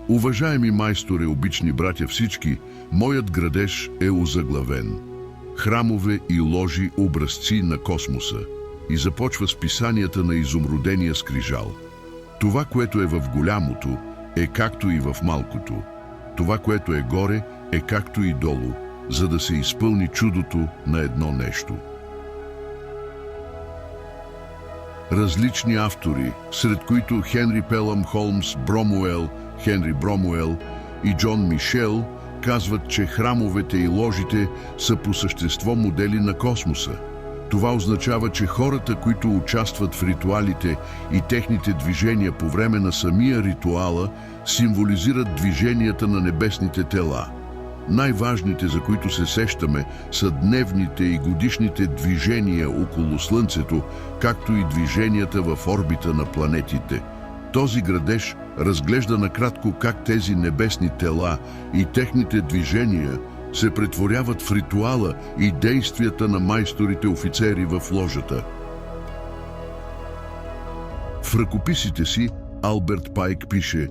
Уважаеми майсторе, обични братя всички, моят градеж е озаглавен. Храмове и ложи образци на космоса. И започва с писанията на изумрудения скрижал. Това, което е в голямото, е както и в малкото. Това, което е горе, е както и долу, за да се изпълни чудото на едно нещо. Различни автори, сред които Хенри Пелъм Холмс Бромуел, Хенри Бромуел и Джон Мишел, казват, че храмовете и ложите са по същество модели на космоса. Това означава, че хората, които участват в ритуалите и техните движения по време на самия ритуала, символизират движенията на небесните тела. Най-важните, за които се сещаме, са дневните и годишните движения около Слънцето, както и движенията в орбита на планетите. Този градеж разглежда накратко как тези небесни тела и техните движения се претворяват в ритуала и действията на майсторите офицери в ложата. В ръкописите си Алберт Пайк пише: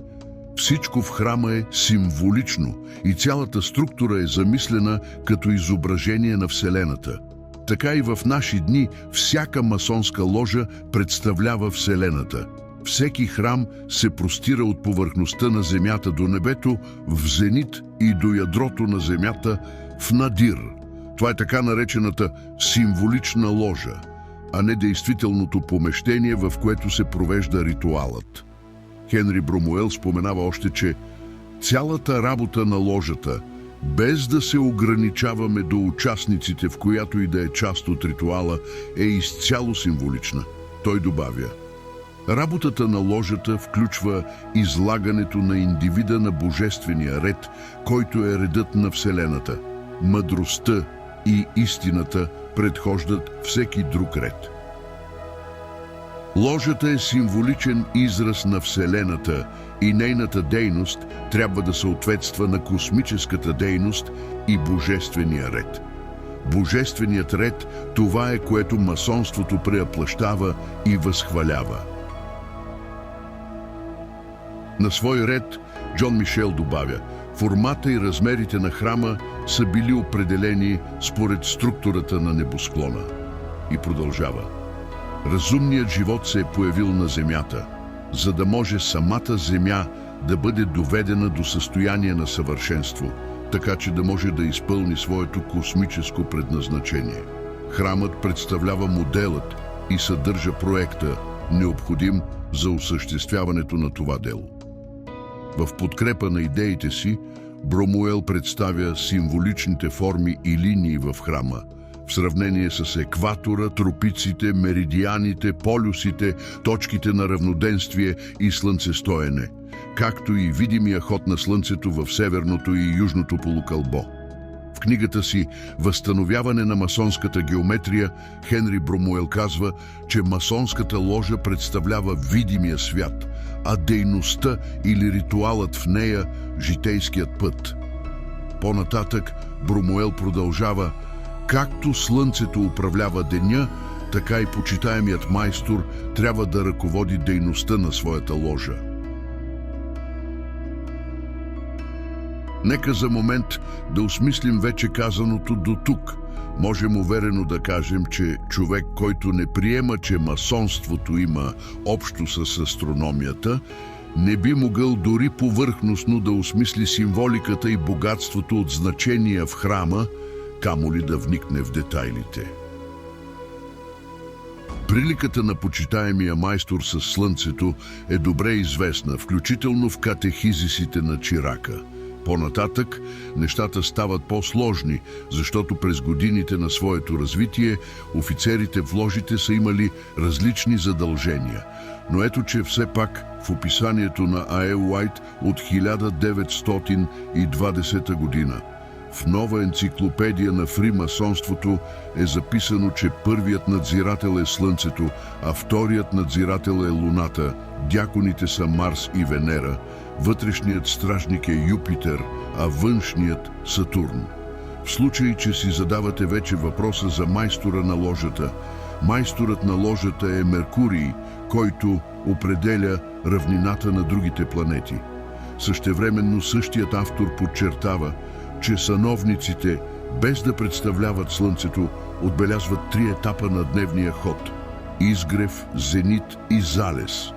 всичко в храма е символично и цялата структура е замислена като изображение на Вселената. Така и в наши дни всяка масонска ложа представлява Вселената. Всеки храм се простира от повърхността на Земята до небето, в зенит и до ядрото на Земята, в надир. Това е така наречената символична ложа, а не действителното помещение, в което се провежда ритуалът. Хенри Бромуел споменава още, че цялата работа на ложата, без да се ограничаваме до участниците, в която и да е част от ритуала, е изцяло символична. Той добавя: работата на ложата включва излагането на индивида на божествения ред, който е редът на Вселената. Мъдростта и истината предхождат всеки друг ред. Ложата е символичен израз на Вселената и нейната дейност трябва да съответства на космическата дейност и божествения ред. Божественият ред – това е, което масонството преаплъщава и възхвалява. На свой ред Джон Мишел добавя: формата и размерите на храма са били определени според структурата на небосклона. И продължава: разумният живот се е появил на Земята, за да може самата Земя да бъде доведена до състояние на съвършенство, така че да може да изпълни своето космическо предназначение. Храмът представлява моделът и съдържа проекта, необходим за осъществяването на това дело. В подкрепа на идеите си, Бромуел представя символичните форми и линии в храма, в сравнение с екватора, тропиците, меридианите, полюсите, точките на равноденствие и слънцестоене, както и видимия ход на Слънцето в северното и южното полукълбо. В книгата си «Възстановяване на масонската геометрия» Хенри Бромуел казва, че масонската ложа представлява видимия свят, а дейността или ритуалът в нея – житейският път. По-нататък Бромуел продължава: както Слънцето управлява деня, така и почитаемият майстор трябва да ръководи дейността на своята ложа. Нека за момент да осмислим вече казаното до тук. Можем уверено да кажем, че човек, който не приема, че масонството има общо с астрономията, не би могъл дори повърхностно да осмисли символиката и богатството от значения в храма, камо ли да вникне в детайлите. Приликата на почитаемия майстор с Слънцето е добре известна, включително в катехизисите на Чирака. По-нататък нещата стават по-сложни, защото през годините на своето развитие офицерите в ложите са имали различни задължения. Но ето, че все пак в описанието на А. Е. Уайт от 1920 година в нова енциклопедия на фримасонството е записано, че първият надзирател е Слънцето, а вторият надзирател е Луната, дяконите са Марс и Венера, вътрешният стражник е Юпитер, а външният – Сатурн. В случай, че си задавате вече въпроса за майстора на ложата, майсторът на ложата е Меркурий, който определя равнината на другите планети. Същевременно същият автор подчертава, че сановниците, без да представляват Слънцето, отбелязват 3 етапа на дневния ход – изгрев, зенит и залез.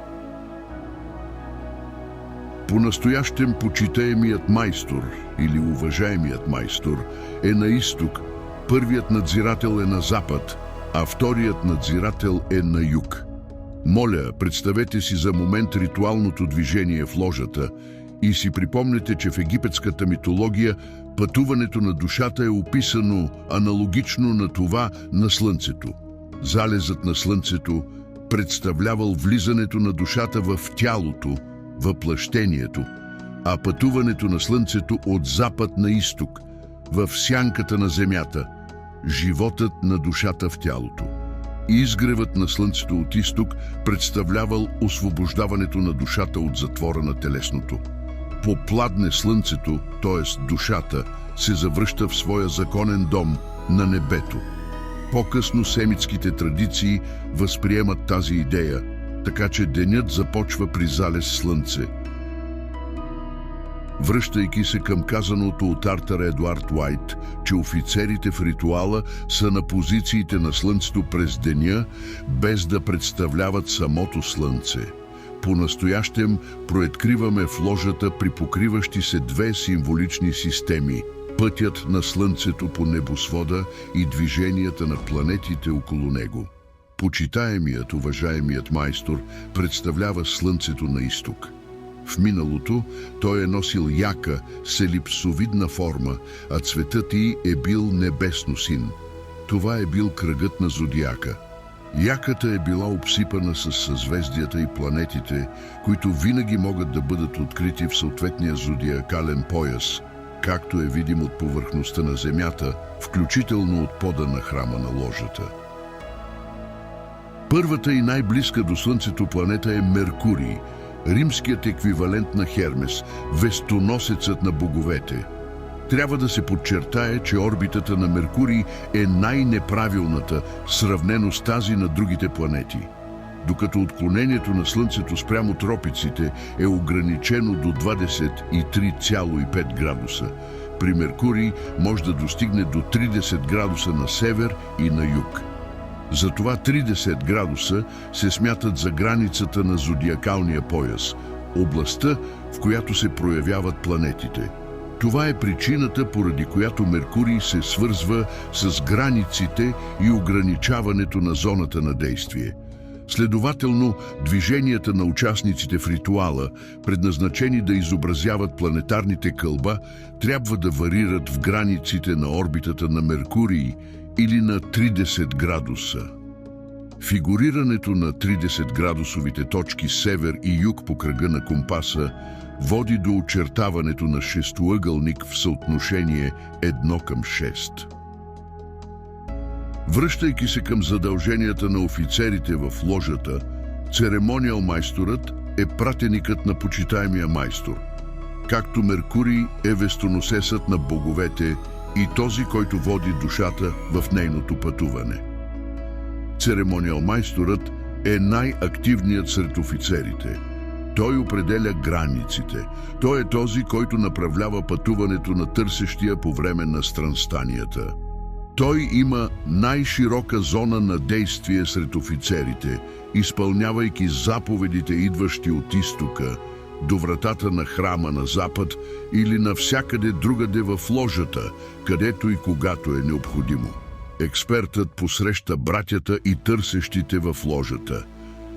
По-настоящем почитаемият майстор или уважаемият майстор е на изток, първият надзирател е на запад, а вторият надзирател е на юг. Моля, представете си за момент ритуалното движение в ложата и си припомнете, че в египетската митология пътуването на душата е описано аналогично на това на Слънцето. Залезът на Слънцето представлявал влизането на душата в тялото, въплъщението, а пътуването на Слънцето от запад на изток, в сянката на земята, животът на душата в тялото. Изгревът на Слънцето от изток представлявал освобождаването на душата от затвора на телесното. Попладне Слънцето, т.е. душата, се завръща в своя законен дом на небето. По-късно семитските традиции възприемат тази идея, така че денят започва при залез слънце. Връщайки се към казаното от Артър Едуард Уайт, че офицерите в ритуала са на позициите на Слънцето през деня, без да представляват самото Слънце. По-настоящем прооткриваме в ложата припокриващи се 2 символични системи – пътят на Слънцето по небосвода и движенията на планетите около него. Почитаемият, уважаемият майстор представлява Слънцето на изток. В миналото той е носил яка с елипсовидна форма, а цветът ѝ е бил небесно син. Това е бил кръгът на зодиака. Яката е била обсипана с съзвездията и планетите, които винаги могат да бъдат открити в съответния зодиакален пояс, както е видим от повърхността на Земята, включително от пода на храма на ложата. Първата и най-близка до Слънцето планета е Меркурий, римският еквивалент на Хермес, вестоносецът на боговете. Трябва да се подчертае, че орбитата на Меркурий е най-неправилната, сравнено с тази на другите планети. Докато отклонението на Слънцето спрямо тропиците е ограничено до 23,5 градуса, при Меркурий може да достигне до 30 градуса на север и на юг. Затова 30 градуса се смятат за границата на зодиакалния пояс, областта, в която се проявяват планетите. Това е причината, поради която Меркурий се свързва с границите и ограничаването на зоната на действие. Следователно, движенията на участниците в ритуала, предназначени да изобразяват планетарните кълба, трябва да варират в границите на орбитата на Меркурий или на 30 градуса. Фигурирането на 30-градусовите точки север и юг по кръга на компаса води до очертаването на шестоъгълник в съотношение 1:6. Връщайки се към задълженията на офицерите в ложата, церемониал-майсторът е пратеникът на почитаемия майстор. Както Меркурий е вестоносецът на боговете и този, който води душата в нейното пътуване. Церемониал-майсторът е най-активният сред офицерите. Той определя границите. Той е този, който направлява пътуването на търсещия по време на странстанията. Той има най-широка зона на действие сред офицерите, изпълнявайки заповедите, идващи от изтока, до вратата на храма на запад или навсякъде другаде в ложата, където и когато е необходимо. Експертът посреща братята и търсещите в ложата.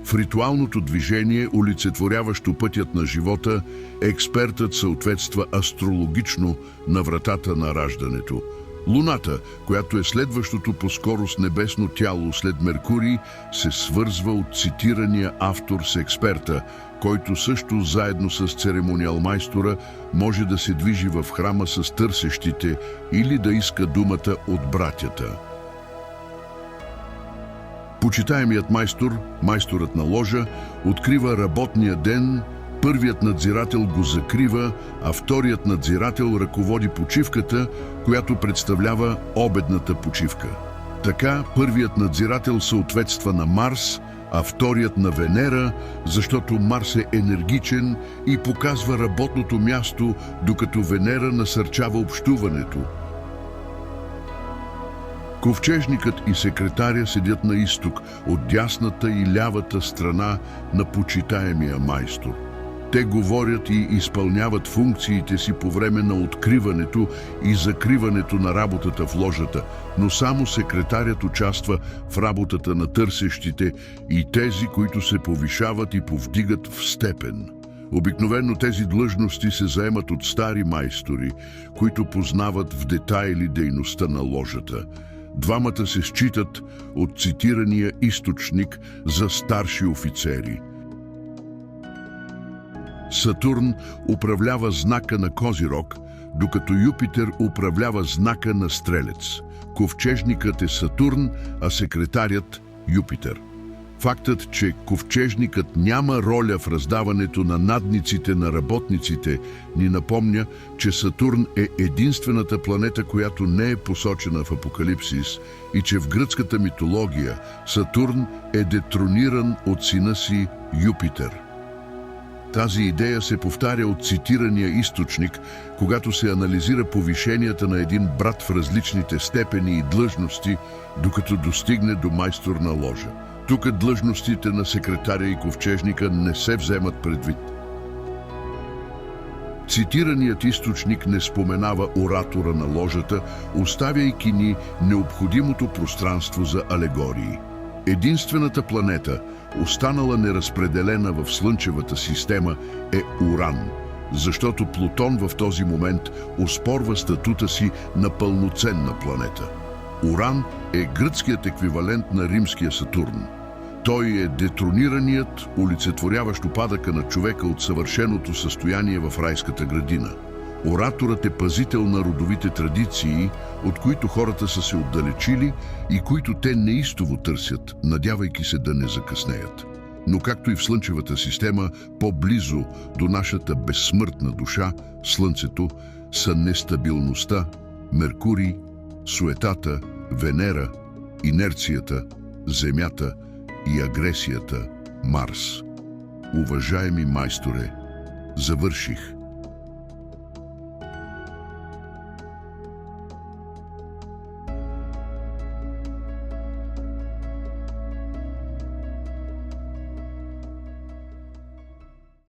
В ритуалното движение, олицетворяващо пътят на живота, експертът съответства астрологично на вратата на раждането. Луната, която е следващото по скорост небесно тяло след Меркурий, се свързва от цитирания автор с експерта, който също заедно с церемониал-майстора може да се движи в храма с търсещите или да иска думата от братята. Почитаемият майстор, майсторът на ложа, открива работния ден, първият надзирател го закрива, а вторият надзирател ръководи почивката, която представлява обедната почивка. Така, първият надзирател съответства на Марс, а вторият на Венера, защото Марс е енергичен и показва работното място, докато Венера насърчава общуването. Ковчежникът и секретаря седят на изток, от дясната и лявата страна на почитаемия майстор. Те говорят и изпълняват функциите си по време на откриването и закриването на работата в ложата, но само секретарят участва в работата на търсещите и тези, които се повишават и повдигат в степен. Обикновено тези длъжности се заемат от стари майстори, които познават в детайли дейността на ложата. Двамата се считат от цитирания източник за старши офицери. Сатурн управлява знака на Козирог, докато Юпитер управлява знака на Стрелец. Ковчежникът е Сатурн, а секретарят – Юпитер. Фактът, че ковчежникът няма роля в раздаването на надниците на работниците, ни напомня, че Сатурн е единствената планета, която не е посочена в Апокалипсис, и че в гръцката митология Сатурн е детрониран от сина си Юпитер. Тази идея се повтаря от цитирания източник, когато се анализира повишенията на един брат в различните степени и длъжности, докато достигне до майстор на ложа. Тук длъжностите на секретаря и ковчежника не се вземат предвид. Цитираният източник не споменава оратора на ложата, оставяйки ни необходимото пространство за алегории. Единствената планета, останала неразпределена в Слънчевата система, е Уран, защото Плутон в този момент оспорва статута си на пълноценна планета. Уран е гръцкият еквивалент на римския Сатурн. Той е детронираният, олицетворяващ упадъка на човека от съвършеното състояние в райската градина. Ораторът е пазител на родовите традиции, от които хората са се отдалечили и които те неистово търсят, надявайки се да не закъснеят. Но както и в Слънчевата система, по-близо до нашата безсмъртна душа, Слънцето, са нестабилността, Меркурий, суетата, Венера, инерцията, Земята и агресията, Марс. Уважаеми майсторе, завърших.